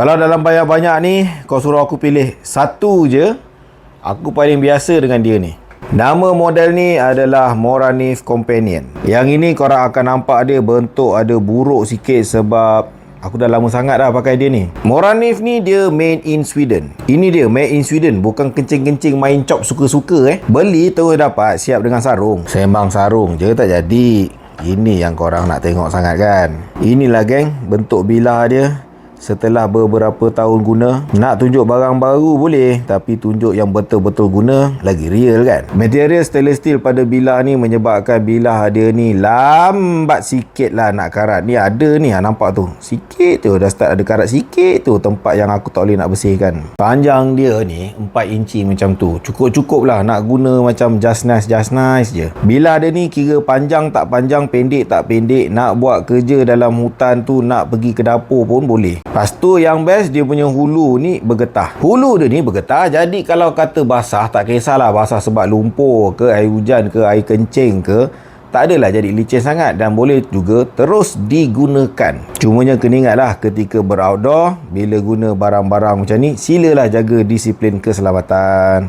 Kalau dalam banyak-banyak ni, kau suruh aku pilih satu je, aku paling biasa dengan dia ni. Nama model ni adalah Moranif Companion. Yang ini korang akan nampak dia bentuk ada buruk sikit sebab aku dah lama sangat dah pakai dia ni. Moranif ni dia made in Sweden. Ini dia made in Sweden, bukan kencing-kencing main cop suka-suka Beli terus dapat siap dengan sarung. Sembang sarung je tak jadi. Ini yang korang nak tengok sangat kan. Inilah geng bentuk bilah dia. Setelah beberapa tahun guna, nak tunjuk barang baru boleh, tapi tunjuk yang betul-betul guna lagi real kan. Material stainless steel pada bilah ni menyebabkan bilah dia ni lambat sikit lah nak karat. Ni ada ni, nampak tu, sikit tu dah start ada karat sikit tu, tempat yang aku tak boleh nak bersihkan. Panjang dia ni 4 inci macam tu, cukup-cukup lah nak guna macam just nice je. Bilah dia ni kira panjang tak panjang, pendek tak pendek, nak buat kerja dalam hutan tu, nak pergi ke dapur pun boleh. Lepas tu yang best, dia punya hulu ni bergetah. Hulu dia ni bergetah, jadi kalau kata basah, tak kisahlah basah sebab lumpur ke, air hujan ke, air kencing ke, tak adalah jadi licin sangat dan boleh juga terus digunakan. Cumanya kena ingatlah ketika beroutdoor, bila guna barang-barang macam ni, silalah jaga disiplin keselamatan.